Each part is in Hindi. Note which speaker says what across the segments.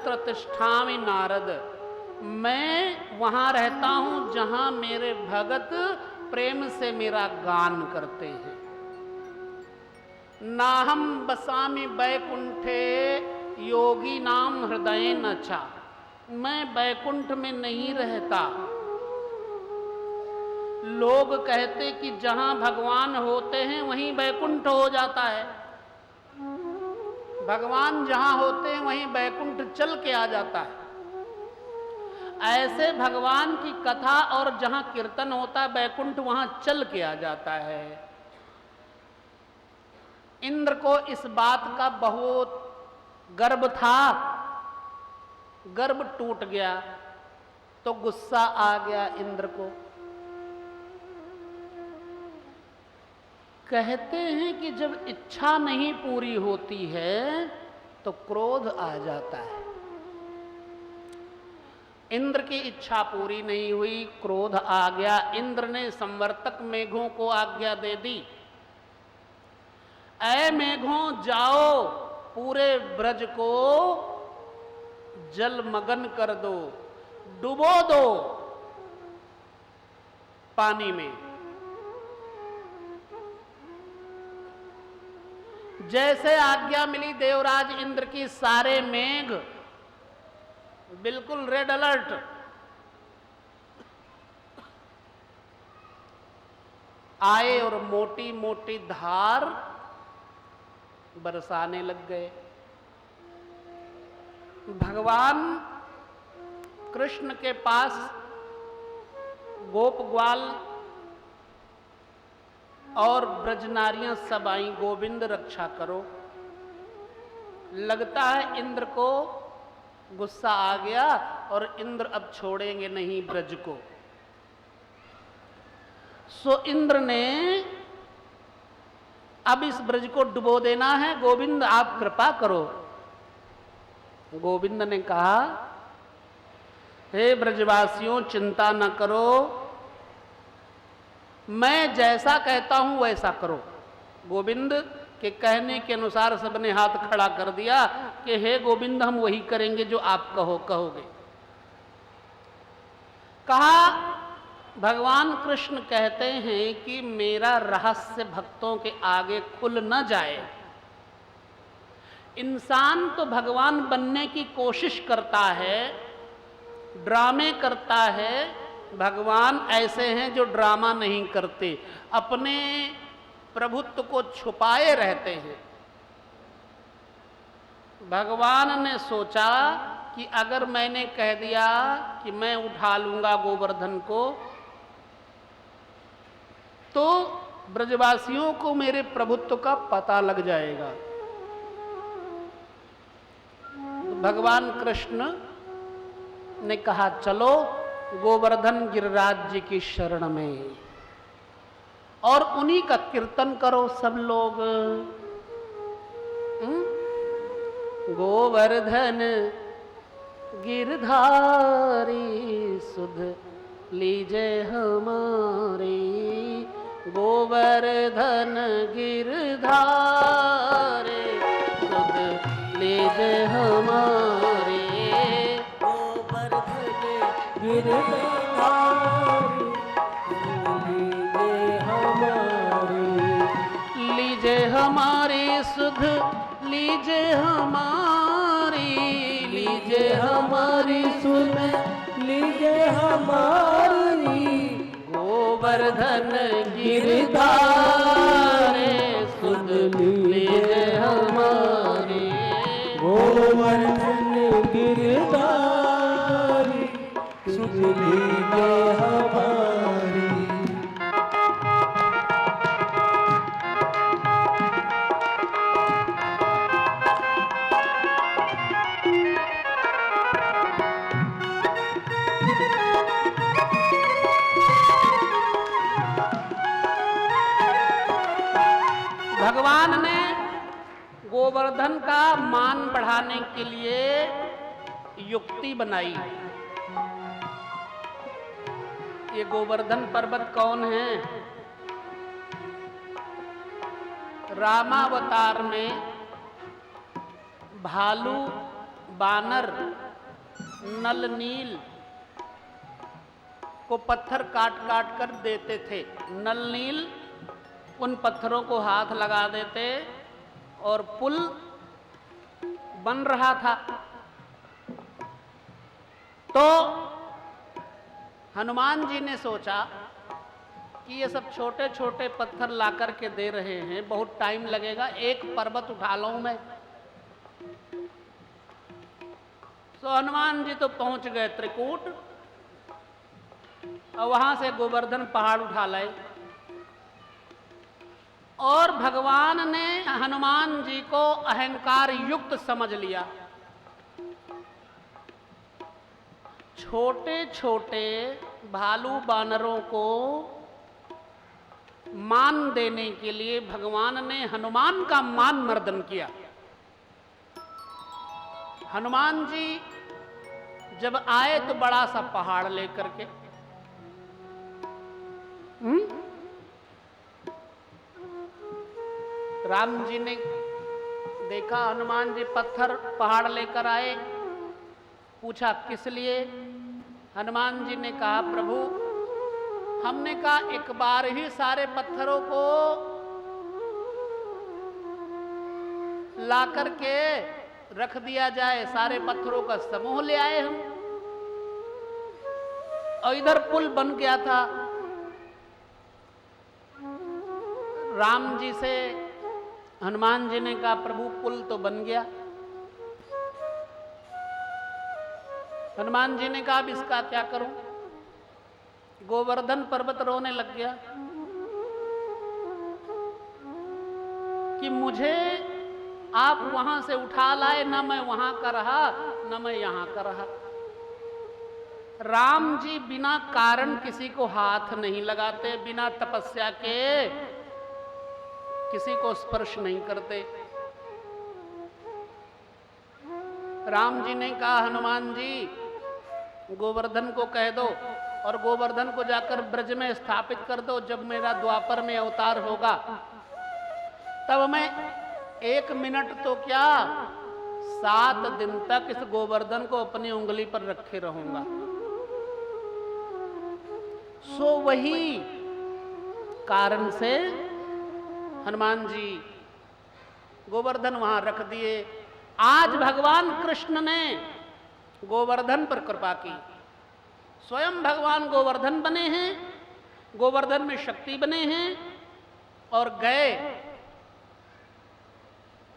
Speaker 1: यत्र तिष्ठामि नारद, मैं वहां रहता हूं जहां मेरे भगत प्रेम से मेरा गान करते हैं। नाहम बसामि बैकुंठे योगी नाम हृदय न चा, मैं बैकुंठ में नहीं रहता। लोग कहते कि जहां भगवान होते हैं वहीं बैकुंठ हो जाता है, भगवान जहां होते हैं वहीं बैकुंठ चल के आ जाता है। ऐसे भगवान की कथा और जहां कीर्तन होता है बैकुंठ वहां चल के आ जाता है। इंद्र को इस बात का बहुत गर्व था, गर्व टूट गया तो गुस्सा आ गया इंद्र को। कहते हैं कि जब इच्छा नहीं पूरी होती है तो क्रोध आ जाता है। इंद्र की इच्छा पूरी नहीं हुई, क्रोध आ गया। इंद्र ने संवर्तक मेघों को आज्ञा दे दी, ऐ मेघों जाओ पूरे ब्रज को जलमग्न कर दो, डुबो दो पानी में। जैसे आज्ञा मिली देवराज इंद्र की, सारे मेघ बिल्कुल रेड अलर्ट, आए और मोटी मोटी धार बरसाने लग गए। भगवान कृष्ण के पास गोप ग्वाल और ब्रजनारियां सब आई, गोविंद रक्षा करो। लगता है इंद्र को गुस्सा आ गया और इंद्र अब छोड़ेंगे नहीं ब्रज को। सो इंद्र ने अब इस ब्रज को डुबो देना है, गोविंद आप कृपा करो। गोविंद ने कहा, हे ब्रजवासियों चिंता न करो, मैं जैसा कहता हूं वैसा करो। गोविंद के कहने के अनुसार सबने हाथ खड़ा कर दिया कि हे गोविंद हम वही करेंगे जो आप कहोगे। कहा, भगवान कृष्ण कहते हैं कि मेरा रहस्य भक्तों के आगे खुल न जाए। इंसान तो भगवान बनने की कोशिश करता है, ड्रामे करता है। भगवान ऐसे हैं जो ड्रामा नहीं करते, अपने प्रभुत्व को छुपाए रहते हैं। भगवान ने सोचा कि अगर मैंने कह दिया कि मैं उठा लूंगा गोवर्धन को, तो ब्रजवासियों को मेरे प्रभुत्व का पता लग जाएगा। भगवान कृष्ण ने कहा, चलो गोवर्धन गिरिराज जी की शरण में और उन्हीं का कीर्तन करो सब लोग। गोवर्धन गिरधारी सुध लीजे हमारी, गोवर्धन गिरधारी सुध लीजे हमारी,
Speaker 2: गिरधारी
Speaker 1: लीजे हमारी सुध लीजे हमारी,
Speaker 2: लीजे हमारी सुन लीजे हमारी,
Speaker 1: गोवर्धन गिरधारे सुध लीजे हमारी,
Speaker 2: गोवर्धन गिरधारी सुध लीजे हमारी।
Speaker 1: भगवान ने गोवर्धन का मान बढ़ाने के लिए युक्ति बनाई। ये गोवर्धन पर्वत कौन है? रामावतार में भालू बानर नल नील को पत्थर काट काट कर देते थे। नल नील उन पत्थरों को हाथ लगा देते और पुल बन रहा था। तो हनुमान जी ने सोचा कि ये सब छोटे छोटे पत्थर ला करके दे रहे हैं, बहुत टाइम लगेगा, एक पर्वत उठा लूं मैं। तो हनुमान जी तो पहुंच गए त्रिकूट और वहां से गोवर्धन पहाड़ उठा लाए। और भगवान ने हनुमान जी को अहंकार युक्त समझ लिया। छोटे छोटे भालू बानरों को मान देने के लिए भगवान ने हनुमान का मान मर्दन किया। हनुमान जी जब आए तो बड़ा सा पहाड़ लेकर के, राम जी ने देखा हनुमान जी पत्थर पहाड़ लेकर आए, पूछा किस लिए? हनुमान जी ने कहा प्रभु हमने कहा एक बार ही सारे पत्थरों को ला करके रख दिया जाए, सारे पत्थरों का समूह ले आए हम, और इधर पुल बन गया था। राम जी से हनुमान जी ने कहा प्रभु पुल तो बन गया। हनुमान जी ने कहा अब इसका क्या करूं? गोवर्धन पर्वत रोने लग गया कि मुझे आप वहां से उठा लाए, ना मैं वहां का रहा ना मैं यहां का रहा। राम जी बिना कारण किसी को हाथ नहीं लगाते, बिना तपस्या के किसी को स्पर्श नहीं करते। राम जी ने कहा हनुमान जी गोवर्धन को कह दो और गोवर्धन को जाकर ब्रज में स्थापित कर दो। जब मेरा द्वापर में अवतार होगा तब मैं 1 मिनट तो क्या 7 दिन तक इस गोवर्धन को अपनी उंगली पर रखे रहूंगा। सो वही कारण से हनुमान जी गोवर्धन वहां रख दिए। आज भगवान कृष्ण ने गोवर्धन पर कृपा की, स्वयं भगवान गोवर्धन बने हैं, गोवर्धन में शक्ति बने हैं और गए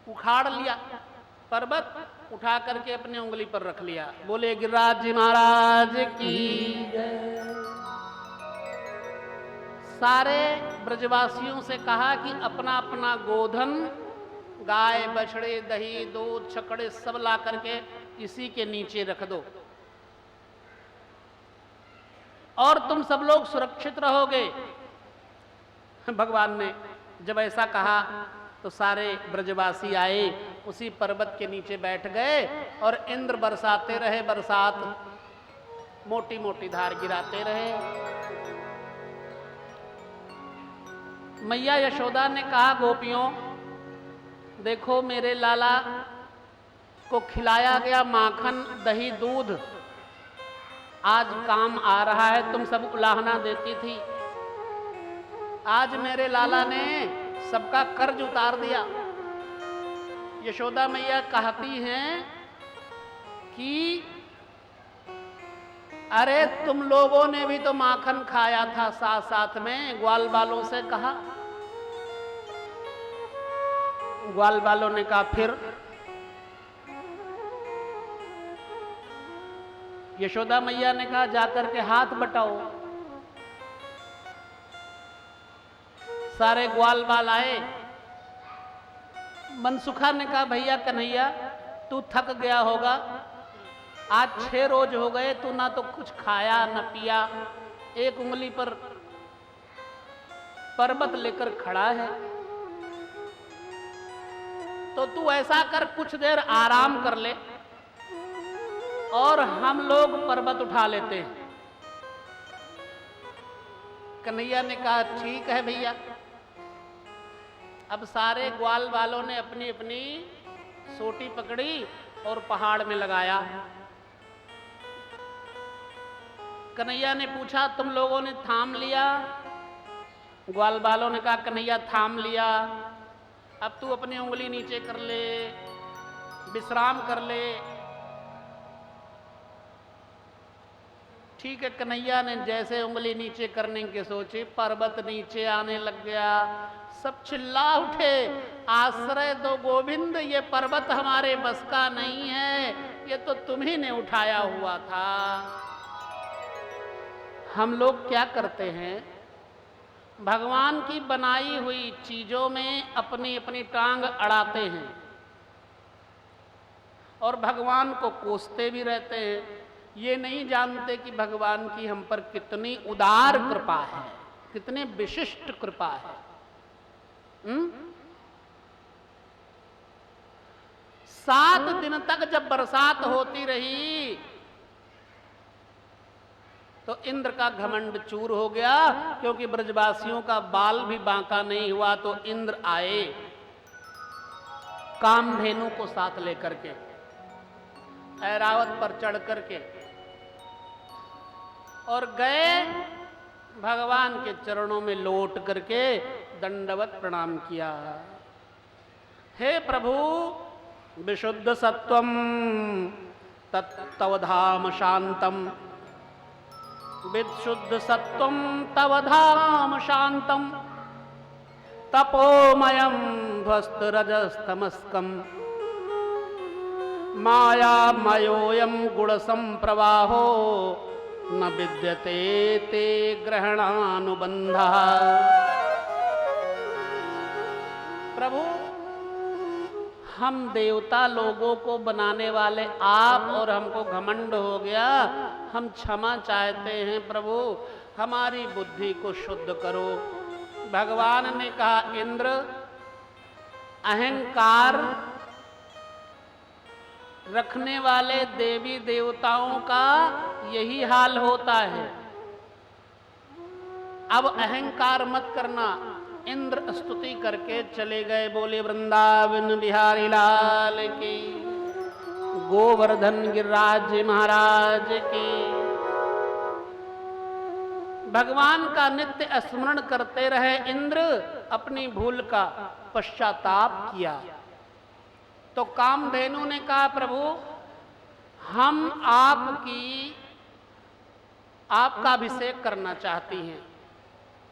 Speaker 1: उखाड़ लिया पर्वत, उठा करके अपनी उंगली पर रख लिया। बोले गिरिराज जी महाराज की जय। सारे ब्रजवासियों से कहा कि अपना अपना गोधन, गाय बछड़े दही दूध छकड़े सब ला करके इसी के नीचे रख दो और तुम सब लोग सुरक्षित रहोगे। भगवान ने जब ऐसा कहा तो सारे ब्रजवासी आए, उसी पर्वत के नीचे बैठ गए और इंद्र बरसाते रहे, बरसात मोटी मोटी धार गिराते रहे। मैया यशोदा ने कहा गोपियों देखो मेरे लाला को खिलाया गया माखन दही दूध आज काम आ रहा है, तुम सब उलाहना देती थी। आज मेरे लाला ने सबका कर्ज उतार दिया। यशोदा मैया कहती हैं कि अरे तुम लोगों ने भी तो माखन खाया था साथ साथ में। ग्वाल बालों से कहा, ग्वाल बालों ने कहा फिर? यशोदा मैया ने कहा जाकर के हाथ बटाओ। सारे ग्वाल बाल आए। मनसुखा ने कहा भैया कन्हैया तू थक गया होगा, आज 6 रोज हो गए तू ना तो कुछ खाया न पिया, एक उंगली पर पर्वत लेकर खड़ा है, तो तू ऐसा कर कुछ देर आराम कर ले और हम लोग पर्वत उठा लेते हैं। कन्हैया ने कहा ठीक है भैया। अब सारे ग्वाल वालों ने अपनी अपनी सोटी पकड़ी और पहाड़ में लगाया। कन्हैया ने पूछा, तुम लोगों ने थाम लिया? ग्वाल बालों ने कहा, कन्हैया थाम लिया, अब तू अपनी उंगली नीचे कर ले, विश्राम कर ले। ठीक है, कन्हैया ने जैसे उंगली नीचे करने के सोचे, पर्वत नीचे आने लग गया। सब चिल्ला उठे, आश्रय दो गोविंद, ये पर्वत हमारे बस का नहीं है, ये तो तुम्ही ने उठाया हुआ था। हम लोग क्या करते हैं, भगवान की बनाई हुई चीजों में अपनी अपनी टांग अड़ाते हैं और भगवान को कोसते भी रहते हैं। ये नहीं जानते कि भगवान की हम पर कितनी उदार कृपा है, कितने विशिष्ट कृपा है। 7 दिन तक जब बरसात होती रही तो इंद्र का घमंड चूर हो गया, क्योंकि ब्रजवासियों का बाल भी बांका नहीं हुआ। तो इंद्र आए कामधेनु को साथ लेकर के, ऐरावत पर चढ़ करके, और गए भगवान के चरणों में लौट करके दंडवत प्रणाम किया। हे प्रभु, विशुद्ध सत्वम तत्तव धाम शांतम, विशुद्ध सत्वम तव धाम शांतम, तपोमयम ध्वस्त रजस्तमस्कम, मायामयोऽयं गुणसंप्रवाहो, न विद्यते ते ग्रहणानुबंधः। प्रभु, हम देवता लोगों को बनाने वाले आप, और हमको घमंड हो गया, हम क्षमा चाहते हैं प्रभु, हमारी बुद्धि को शुद्ध करो। भगवान ने कहा, इंद्र, अहंकार रखने वाले देवी देवताओं का यही हाल होता है। अब अहंकार मत करना। इंद्र स्तुति करके चले गए। बोले वृंदावन बिहारी लाल की, गोवर्धन गिरिराज महाराज की। भगवान का नित्य स्मरण करते रहे इंद्र, अपनी भूल का पश्चाताप किया। तो कामधेनु ने कहा, प्रभु, हम आपका अभिषेक करना चाहती हैं।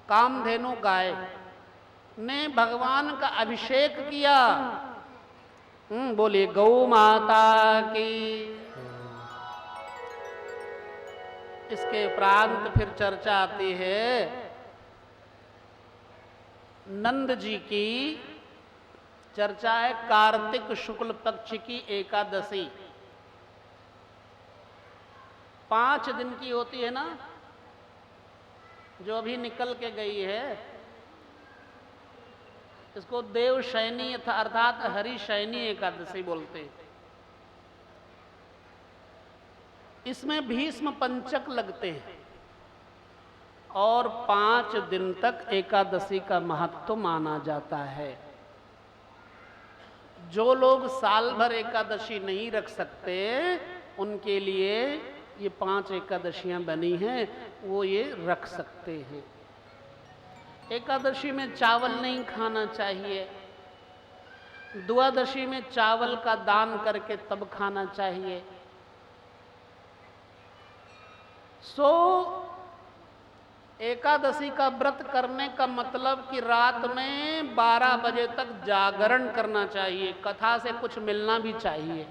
Speaker 1: कामधेनु गाय ने भगवान का अभिषेक किया। बोले गौ माता की। इसके उपरांत फिर चर्चा आती है नंद जी की। चर्चा है कार्तिक शुक्ल पक्ष की एकादशी, 5 दिन की होती है ना, जो अभी निकल के गई है। इसको देव शयनी अर्थात हरि शयनी एकादशी बोलते हैं। इसमें भीष्म पंचक लगते हैं और 5 दिन तक एकादशी का महत्व माना जाता है। जो लोग साल भर एकादशी नहीं रख सकते, उनके लिए ये 5 एकादशियां बनी हैं, वो ये रख सकते हैं। एकादशी में चावल नहीं खाना चाहिए। द्वादशी में चावल का दान करके तब खाना चाहिए। एकादशी का व्रत करने का मतलब कि रात में 12 बजे तक जागरण करना चाहिए, कथा से कुछ मिलना भी चाहिए।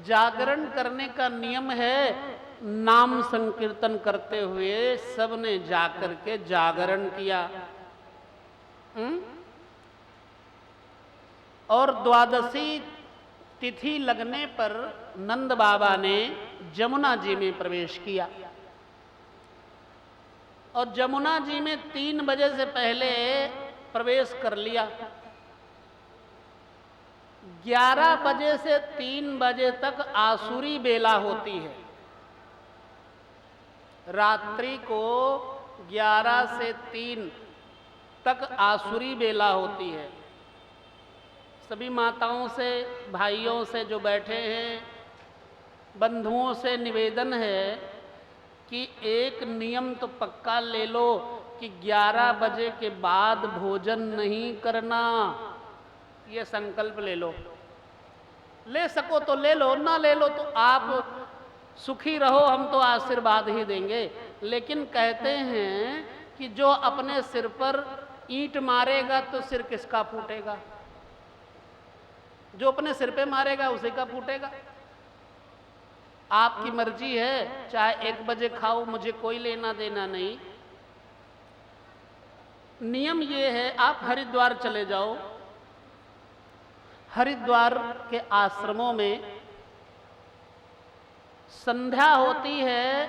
Speaker 1: जागरण करने का नियम है, नाम संकीर्तन करते हुए सबने जाकर के जागरण किया। और द्वादशी तिथि लगने पर नंद बाबा ने जमुना जी में प्रवेश किया और जमुना जी में 3 बजे से पहले प्रवेश कर लिया। 11 बजे से 3 बजे तक आसुरी बेला होती है। रात्रि को 11 से 3 तक आसुरी बेला होती है। सभी माताओं से, भाइयों से जो बैठे हैं, बंधुओं से निवेदन है कि एक नियम तो पक्का ले लो कि 11 बजे के बाद भोजन नहीं करना। ये संकल्प ले लो। ले सको तो ले लो, ना ले लो तो आप सुखी रहो, हम तो आशीर्वाद ही देंगे। लेकिन कहते हैं कि जो अपने सिर पर ईंट मारेगा तो सिर किसका फूटेगा? जो अपने सिर पे मारेगा उसी का फूटेगा। आपकी मर्जी है, चाहे 1 बजे खाओ, मुझे कोई लेना देना नहीं। नियम ये है, आप हरिद्वार चले जाओ। हरिद्वार के आश्रमों में संध्या होती है,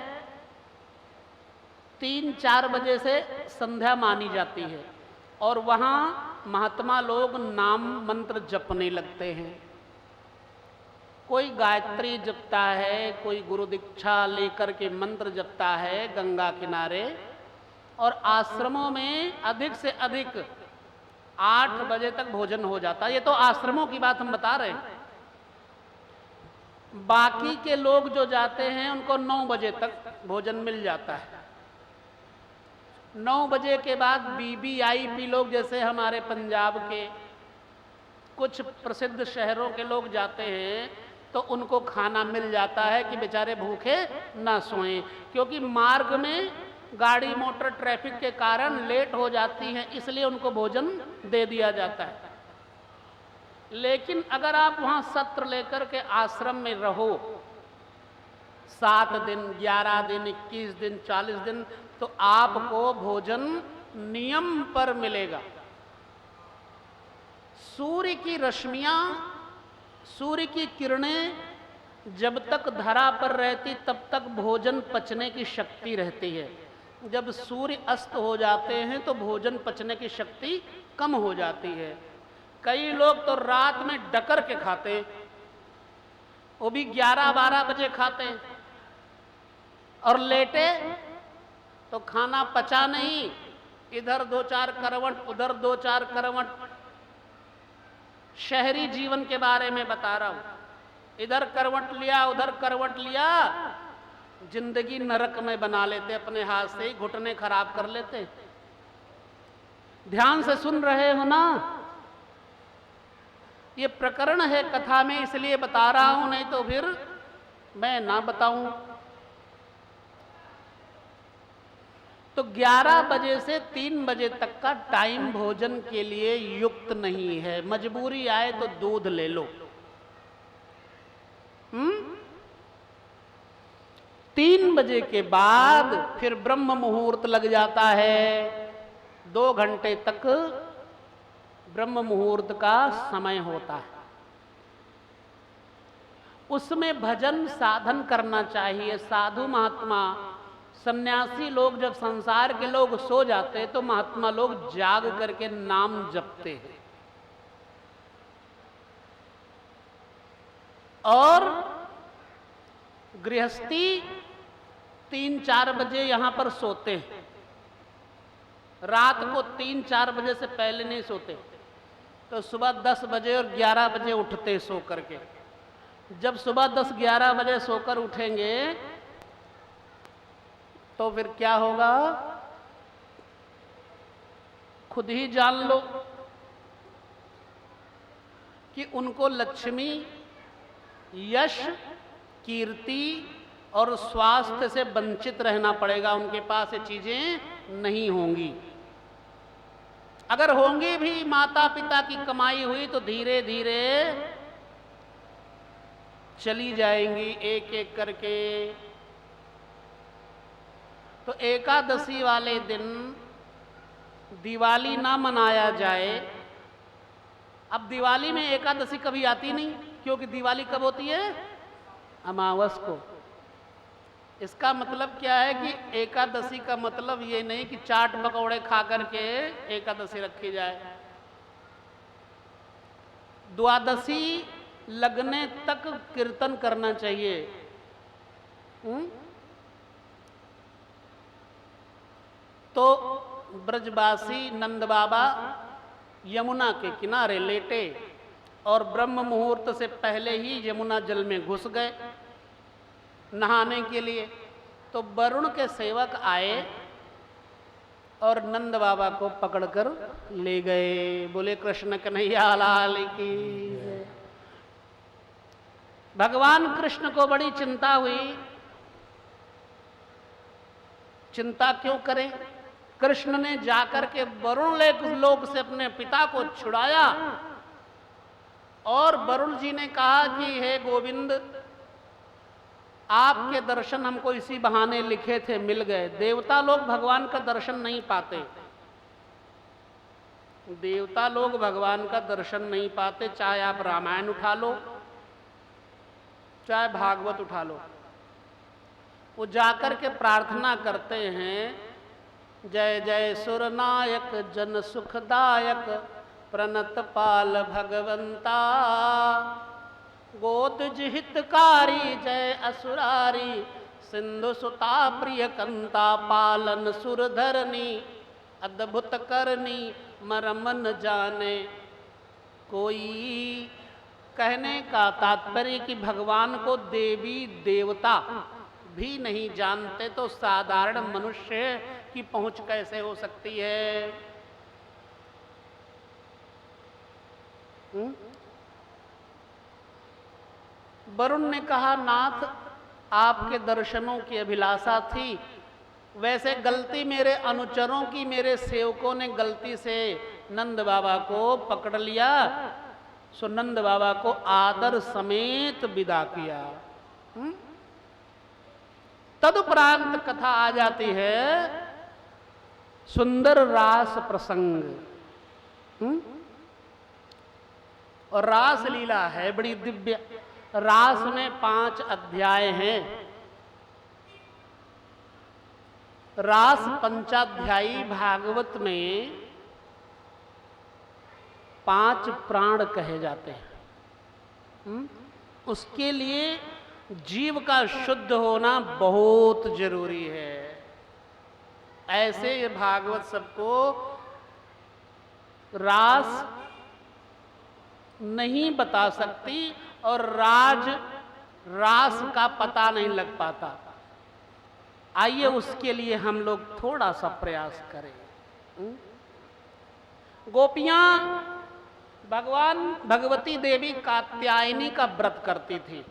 Speaker 1: 3-4 बजे से संध्या मानी जाती है और वहाँ महात्मा लोग नाम मंत्र जपने लगते हैं। कोई गायत्री जपता है, कोई गुरु दीक्षा लेकर के मंत्र जपता है गंगा किनारे। और आश्रमों में अधिक से अधिक 8 बजे तक भोजन हो जाता है। ये तो आश्रमों की बात हम बता रहे हैं। बाकी के लोग जो जाते हैं उनको 9 बजे तक भोजन मिल जाता है। 9 बजे के बाद वीवीआईपी लोग, जैसे हमारे पंजाब के कुछ प्रसिद्ध शहरों के लोग जाते हैं, तो उनको खाना मिल जाता है कि बेचारे भूखे ना सोएं, क्योंकि मार्ग में गाड़ी मोटर ट्रैफिक के कारण लेट हो जाती है, इसलिए उनको भोजन दे दिया जाता है। लेकिन अगर आप वहाँ सत्र लेकर के आश्रम में रहो 7 दिन, 11 दिन, 21 दिन, 40 दिन, तो आपको भोजन नियम पर मिलेगा। सूर्य की रश्मियां, सूर्य की किरणें जब तक धरा पर रहती तब तक भोजन पचने की शक्ति रहती है। जब सूर्य अस्त हो जाते हैं तो भोजन पचने की शक्ति कम हो जाती है। कई लोग तो रात में डकर के खाते हैं, वो भी 11-12 बजे खाते हैं, और लेटे तो खाना पचा नहीं, इधर 2-4 करवट, उधर 2-4 करवट। शहरी जीवन के बारे में बता रहा हूं। इधर करवट लिया, उधर करवट लिया, जिंदगी नरक में बना लेते, अपने हाथ से ही घुटने खराब कर लेते। ध्यान से सुन रहे हो ना? ये प्रकरण है कथा में, इसलिए बता रहा हूं, नहीं तो फिर मैं ना बताऊं। तो 11 बजे से 3 बजे तक का टाइम भोजन के लिए युक्त नहीं है। मजबूरी आए तो दूध ले लो। 3 बजे के बाद फिर ब्रह्म मुहूर्त लग जाता है। 2 घंटे तक ब्रह्म मुहूर्त का समय होता है। उसमें भजन साधन करना चाहिए। साधु महात्मा, सन्यासी लोग, जब संसार के लोग सो जाते हैं तो महात्मा लोग जाग करके नाम जपते हैं। और गृहस्थी 3-4 बजे यहां पर सोते हैं। रात को 3-4 बजे से पहले नहीं सोते, तो सुबह 10 बजे और 11 बजे उठते सो करके। जब सुबह 10-11 बजे सोकर उठेंगे तो फिर क्या होगा, खुद ही जान लो कि उनको लक्ष्मी, यश, कीर्ति और स्वास्थ्य से वंचित रहना पड़ेगा। उनके पास ये चीजें नहीं होंगी। अगर होंगी भी माता पिता की कमाई हुई तो धीरे धीरे चली जाएंगी, एक एक करके। तो एकादशी वाले दिन दिवाली ना मनाया जाए। अब दिवाली में एकादशी कभी आती नहीं, क्योंकि दिवाली कब होती है? अमावस को। इसका मतलब क्या है कि एकादशी का मतलब ये नहीं कि चाट पकौड़े खा करके एकादशी रखी जाए। द्वादशी लगने तक कीर्तन करना चाहिए। तो ब्रजवासी नंद बाबा यमुना के किनारे लेटे और ब्रह्म मुहूर्त से पहले ही यमुना जल में घुस गए नहाने के लिए। तो वरुण के सेवक आए और नंद बाबा को पकड़कर ले गए। बोले कृष्ण कन्हैया लाल की। भगवान कृष्ण को बड़ी चिंता हुई। चिंता क्यों करें? कृष्ण ने जाकर के वरुण लोक से अपने पिता को छुड़ाया और वरुण जी ने कहा कि हे गोविंद, आपके दर्शन हमको इसी बहाने लिखे थे, मिल गए। देवता लोग भगवान का दर्शन नहीं पाते। देवता लोग भगवान का दर्शन नहीं पाते, चाहे आप रामायण उठा लो चाहे भागवत उठा लो। वो जाकर के प्रार्थना करते हैं, जय जय सुरनायक जन सुखदायक प्रणत पाल भगवंता, गोद जिहितकारी जय असुरारी, सिंधु सुता प्रिय कंता, पालन सुरधरनी अद्भुत करनी, मरम न जाने कोई। कहने का तात्पर्य कि भगवान को देवी देवता भी नहीं जानते तो साधारण मनुष्य की पहुंच कैसे हो सकती है? वरुण ने कहा, नाथ आपके दर्शनों की अभिलाषा थी, वैसे गलती मेरे अनुचरों की, मेरे सेवकों ने गलती से नंद बाबा को पकड़ लिया, सो नंद बाबा को आदर समेत विदा किया। तदुपरांत कथा आ जाती है सुंदर रास प्रसंग। और रास लीला है बड़ी दिव्य। रास में 5 अध्याय हैं। रास पंचाध्यायी भागवत में 5 प्राण कहे जाते हैं। उसके लिए जीव का शुद्ध होना बहुत जरूरी है। ऐसे ये भागवत सबको रास नहीं बता सकती और रास का पता नहीं लग पाता। आइए उसके लिए हम लोग थोड़ा सा प्रयास करें। गोपियां भगवान भगवती देवी कात्यायनी का व्रत करती थी।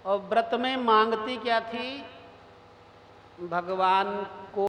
Speaker 1: और व्रत में मांगती क्या थी? भगवान को